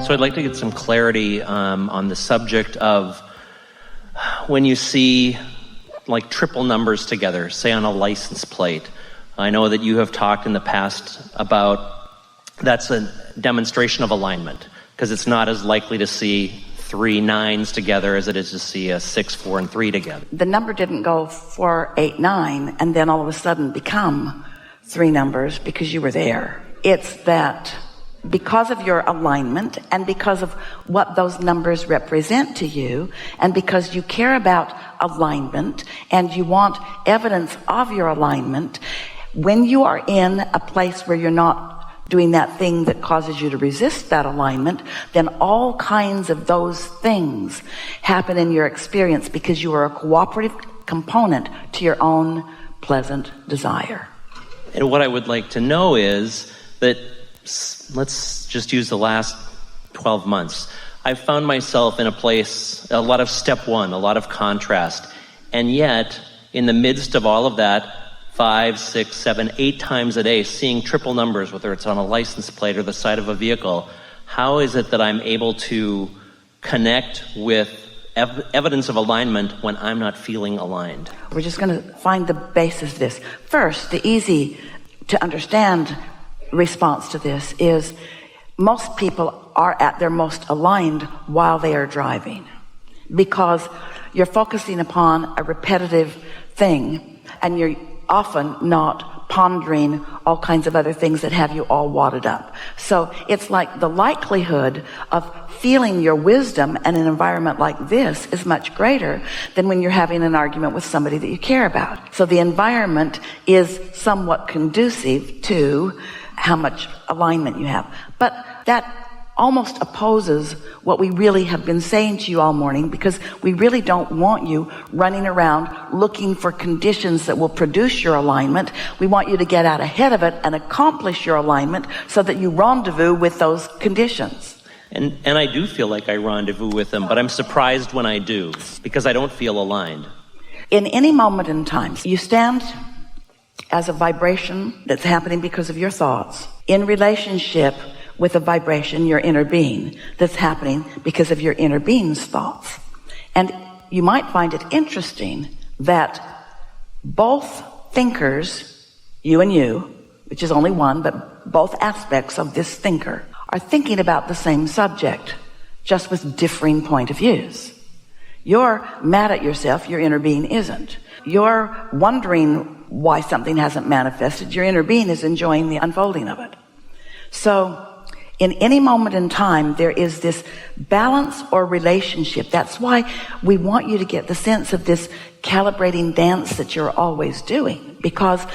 So I'd like to get some clarity on the subject of when you see like triple numbers together, say on a license plate. I know that you have talked in the past about that's a demonstration of alignment, because it's not as likely to see 3 9s together as it is to see a 6, 4, and 3 together. The number didn't go 4, 8, 9 and then all of a sudden become 3 numbers because you were there. It's that because of your alignment and because of what those numbers represent to you, and because you care about alignment and you want evidence of your alignment, when you are in a place where you're not doing that thing that causes you to resist that alignment, then all kinds of those things happen in your experience because you are a cooperative component to your own pleasant desire. And what I would like to know is that, let's just use the last 12 months. I've found myself in a place, a lot of step 1, a lot of contrast. And yet, in the midst of all of that, 5, 6, 7, 8 times a day, seeing triple numbers, whether it's on a license plate or the side of a vehicle, how is it that I'm able to connect with evidence of alignment when I'm not feeling aligned? We're just going to find the basis of this. First, the easy to understand response to this is most people are at their most aligned while they are driving, because you're focusing upon a repetitive thing and you're often not pondering all kinds of other things that have you all wadded up. So it's like the likelihood of feeling your wisdom in an environment like this is much greater than when you're having an argument with somebody that you care about. So the environment is somewhat conducive to how much alignment you have. But that almost opposes what we really have been saying to you all morning, because we really don't want you running around looking for conditions that will produce your alignment. We want you to get out ahead of it and accomplish your alignment so that you rendezvous with those conditions. And I do feel like I rendezvous with them, but I'm surprised when I do, because I don't feel aligned. In any moment in time, you stand as a vibration that's happening because of your thoughts in relationship with a vibration, your inner being, that's happening because of your inner being's thoughts. And you might find it interesting that both thinkers, you and you, which is only one, but both aspects of this thinker, are thinking about the same subject, just with differing point of views. You're mad at yourself, your inner being isn't. You're wondering why something hasn't manifested, your inner being is enjoying the unfolding of it. So in any moment in time, there is this balance or relationship. That's why we want you to get the sense of this calibrating dance that you're always doing. Because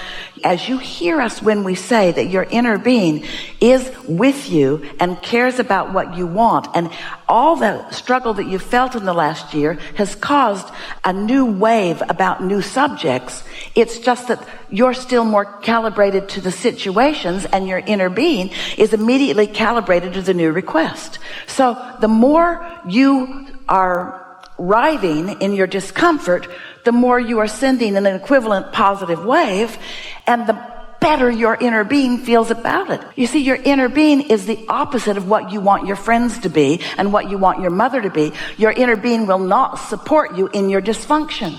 as you hear us when we say that your inner being is with you and cares about what you want, and all the struggle that you felt in the last year has caused a new wave about new subjects, it's just that you're still more calibrated to the situations, and your inner being is immediately calibrated to the new request. So the more you are writhing in your discomfort, the more you are sending an equivalent positive wave, and the better your inner being feels about it. You see, your inner being is the opposite of what you want your friends to be and what you want your mother to be. Your inner being will not support you in your dysfunction.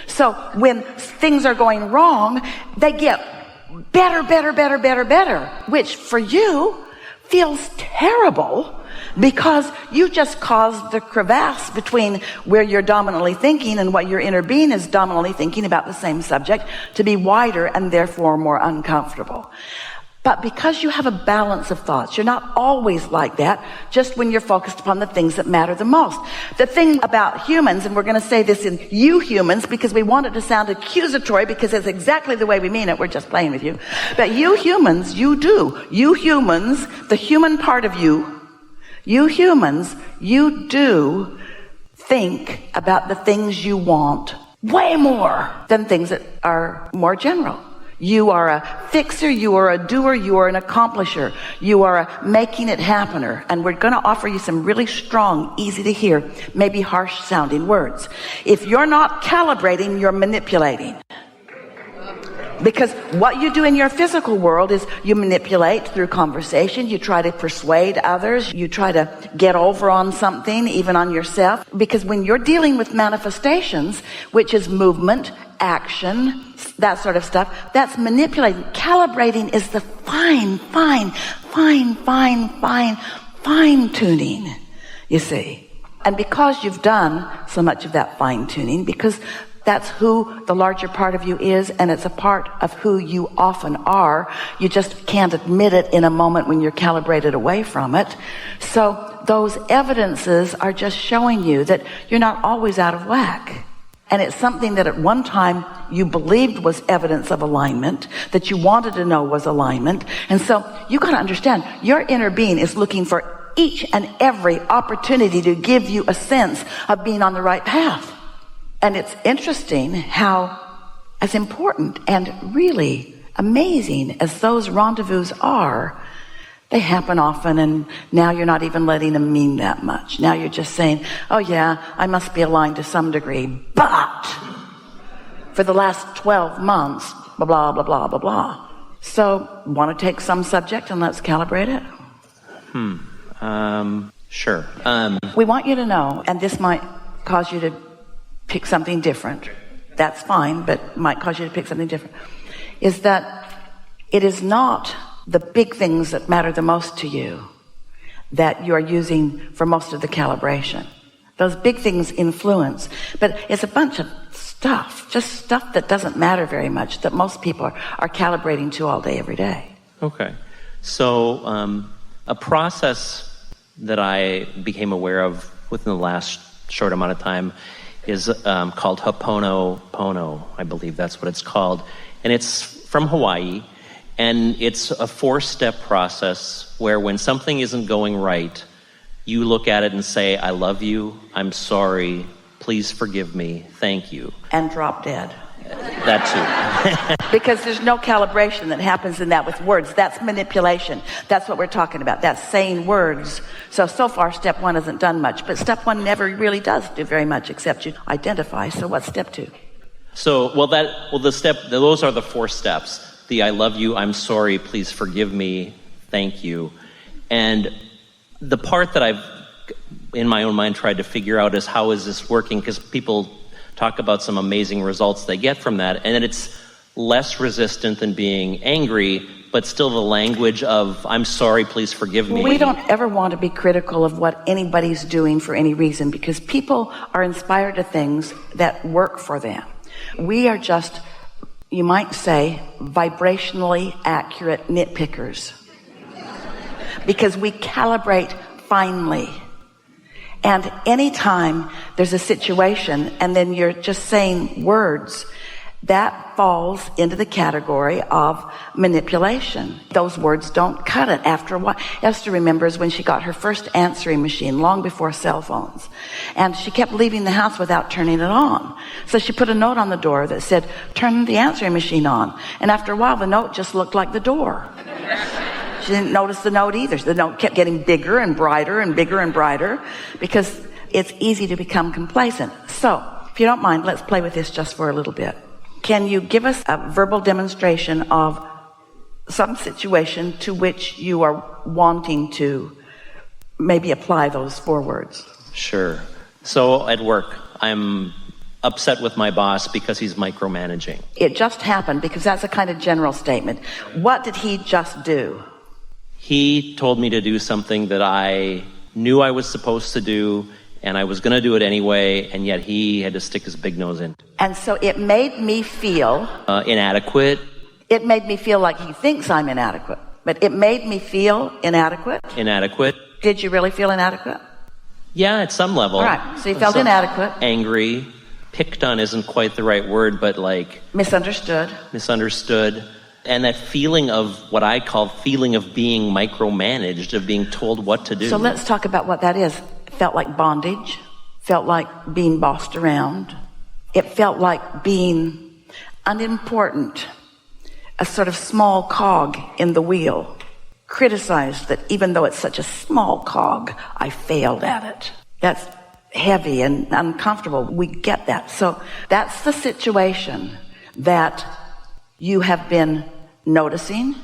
So when things are going wrong, they get better, which for you feels terrible, because you just caused the crevasse between where you're dominantly thinking and what your inner being is dominantly thinking about the same subject to be wider and therefore more uncomfortable. But because you have a balance of thoughts, you're not always like that, just when you're focused upon the things that matter the most. The thing about humans, and we're going to say this in you humans because we want it to sound accusatory, because it's exactly the way we mean it, we're just playing with you. But you humans, you humans, the human part of you humans, you do think about the things you want way more than things that are more general. You are a fixer, you are a doer, you are an accomplisher, you are a making it happener. And we're going to offer you some really strong, easy to hear, maybe harsh sounding words. If you're not calibrating, you're manipulating. Because what you do in your physical world is you manipulate through conversation, you try to persuade others, you try to get over on something, even on yourself. Because when you're dealing with manifestations, which is movement, action, that sort of stuff, that's manipulating. Calibrating is the fine tuning, you see. And because you've done so much of that fine tuning, because that's who the larger part of you is, and it's a part of who you often are. You just can't admit it in a moment when you're calibrated away from it. So those evidences are just showing you that you're not always out of whack. And it's something that at one time you believed was evidence of alignment, that you wanted to know was alignment. And so you got to understand, your inner being is looking for each and every opportunity to give you a sense of being on the right path. And it's interesting how, as important and really amazing as those rendezvous are, they happen often, and now you're not even letting them mean that much. Now you're just saying, oh yeah, I must be aligned to some degree, but for the last 12 months, blah, blah, blah, blah, blah, blah. So, want to take some subject and let's calibrate it? Sure. We want you to know, and this might cause you to pick something different. That's fine, but might cause you to pick something different. Is that it is not the big things that matter the most to you that you are using for most of the calibration. Those big things influence, but it's a bunch of stuff, just stuff that doesn't matter very much, that most people are calibrating to all day, every day. Okay. So a process that I became aware of within the last short amount of time is called Hopono Pono. I believe that's what it's called. And it's from Hawaii. And it's a 4-step process where when something isn't going right, you look at it and say, I love you, I'm sorry, please forgive me, thank you. And drop dead. That too. Because there's no calibration that happens in that with words. That's manipulation. That's what we're talking about. That's saying words. So far, step 1 hasn't done much. But step 1 never really does do very much except you identify. So what's step 2? Those are the 4 steps. The I love you, I'm sorry, please forgive me, thank you. And the part that I've, in my own mind, tried to figure out is how is this working? Because people talk about some amazing results they get from that, and it's less resistant than being angry, but still the language of, I'm sorry, please forgive me. We don't ever want to be critical of what anybody's doing for any reason, because people are inspired to things that work for them. We are just, you might say, vibrationally accurate nitpickers. Because we calibrate finely. And anytime there's a situation and then you're just saying words, that falls into the category of manipulation. Those words don't cut it after a while. Esther remembers when she got her first answering machine long before cell phones. And she kept leaving the house without turning it on. So she put a note on the door that said, turn the answering machine on. And after a while, the note just looked like the door. She didn't notice the note either. The note kept getting bigger and brighter and bigger and brighter because it's easy to become complacent. So, if you don't mind, let's play with this just for a little bit. Can you give us a verbal demonstration of some situation to which you are wanting to maybe apply those 4 words? Sure. So at work, I'm upset with my boss because he's micromanaging. It just happened, because that's a kind of general statement. What did he just do? He told me to do something that I knew I was supposed to do, and I was going to do it anyway, and yet he had to stick his big nose in. And so it made me feel... inadequate. It made me feel like he thinks I'm inadequate. But it made me feel inadequate. Inadequate. Did you really feel inadequate? Yeah, at some level. All right, so you felt inadequate. Angry. Picked on isn't quite the right word, but like... Misunderstood. And that feeling of what I call feeling of being micromanaged, of being told what to do. So let's talk about what that is. It felt like bondage. Felt like being bossed around. It felt like being unimportant. A sort of small cog in the wheel. Criticized that even though it's such a small cog, I failed at it. That's heavy and uncomfortable. We get that. So that's the situation that you have been noticing,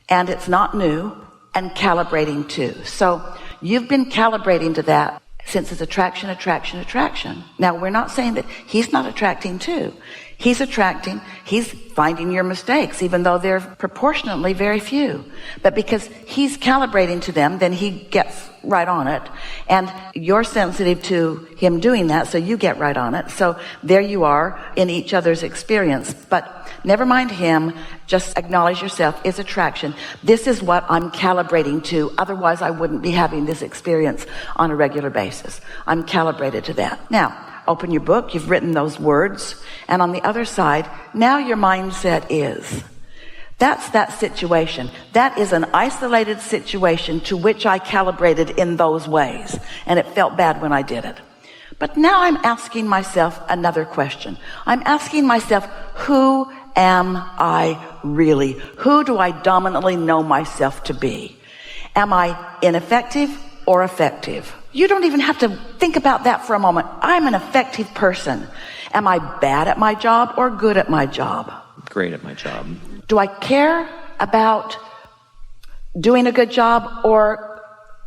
and it's not new, and calibrating too. So you've been calibrating to that since it's attraction, attraction, attraction. Now, we're not saying that he's not attracting too. He's attracting, he's finding your mistakes, even though they're proportionately very few. But because he's calibrating to them, then he gets right on it. And you're sensitive to him doing that, so you get right on it. So there you are in each other's experience. But never mind him, just acknowledge yourself is attraction. This is what I'm calibrating to. Otherwise, I wouldn't be having this experience on a regular basis. I'm calibrated to that. Now, open your book, you've written those words, and on the other side, now your mindset is, that's that situation. That is an isolated situation to which I calibrated in those ways, and it felt bad when I did it. But now I'm asking myself another question. I'm asking myself, who am I really? Who do I dominantly know myself to be? Am I ineffective or effective? You don't even have to think about that for a moment. I'm an effective person. Am I bad at my job or good at my job? Great at my job. Do I care about doing a good job, or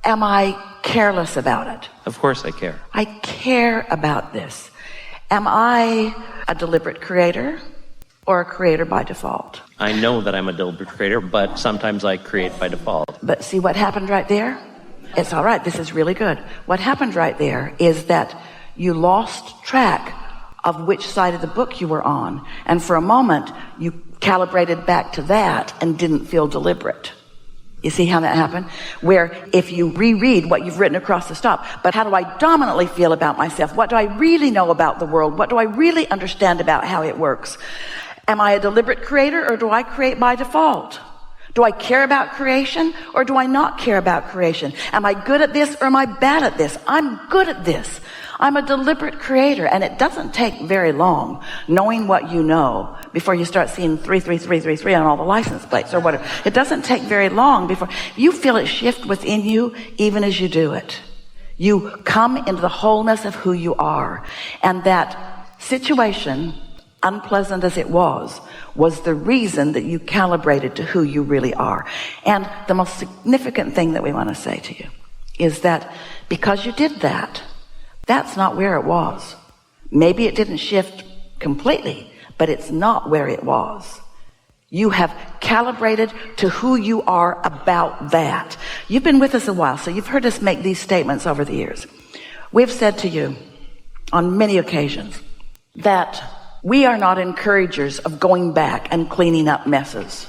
am I careless about it? Of course I care. I care about this. Am I a deliberate creator or a creator by default? I know that I'm a deliberate creator, but sometimes I create by default. But see what happened right there? It's all right. This is really good. What happened right there is that you lost track of which side of the book you were on. And for a moment, you calibrated back to that and didn't feel deliberate. You see how that happened? Where if you reread what you've written across the top, but how do I dominantly feel about myself? What do I really know about the world? What do I really understand about how it works? Am I a deliberate creator, or do I create by default? Do I care about creation, or do I not care about creation? Am I good at this, or am I bad at this? I'm good at this. I'm a deliberate creator, and it doesn't take very long knowing what you know before you start seeing 33333 on all the license plates or whatever. It doesn't take very long before you feel it shift within you even as you do it. You come into the wholeness of who you are. And that situation, unpleasant as it was the reason that you calibrated to who you really are. And the most significant thing that we want to say to you is that because you did that, that's not where it was. Maybe it didn't shift completely, but it's not where it was. You have calibrated to who you are about that. You've been with us a while, so you've heard us make these statements over the years. We've said to you on many occasions that we are not encouragers of going back and cleaning up messes,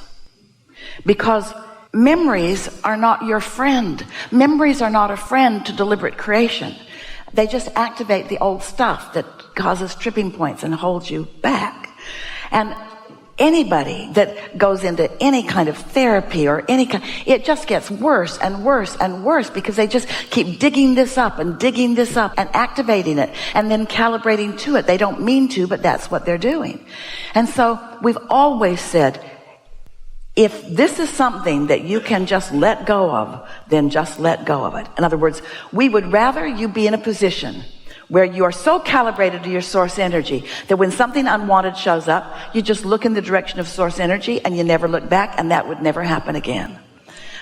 because memories are not your friend. Memories are not a friend to deliberate creation. They just activate the old stuff that causes tripping points and holds you back. And anybody that goes into any kind of therapy or any kind, it just gets worse and worse and worse, because they just keep digging this up and activating it and then calibrating to it. They don't mean to, but that's what they're doing. And so we've always said, if this is something that you can just let go of, then just let go of it. In other words, we would rather you be in a position where you are so calibrated to your source energy that when something unwanted shows up, you just look in the direction of source energy and you never look back, and that would never happen again.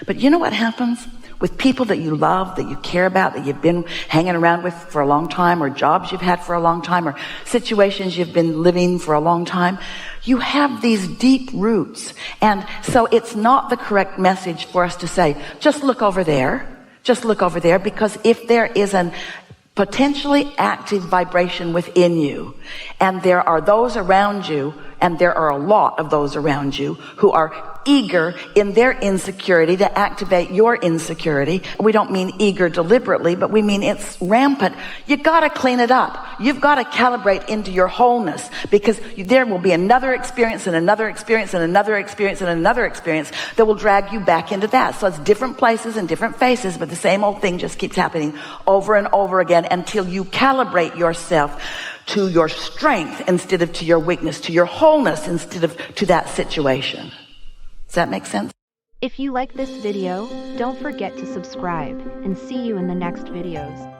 But you know what happens with people that you love, that you care about, that you've been hanging around with for a long time, or jobs you've had for a long time, or situations you've been living for a long time? You have these deep roots. And so it's not the correct message for us to say, just look over there, because if there is an potentially active vibration within you, and there are those around you, and there are a lot of those around you who are eager in their insecurity to activate your insecurity. We don't mean eager deliberately, but we mean it's rampant. You got to clean it up. You've got to calibrate into your wholeness, because there will be another experience and another experience and another experience and another experience that will drag you back into that. So it's different places and different faces, but the same old thing just keeps happening over and over again until you calibrate yourself to your strength instead of to your weakness, to your wholeness instead of to that situation. Does that make sense? If you like this video, don't forget to subscribe, and see you in the next videos.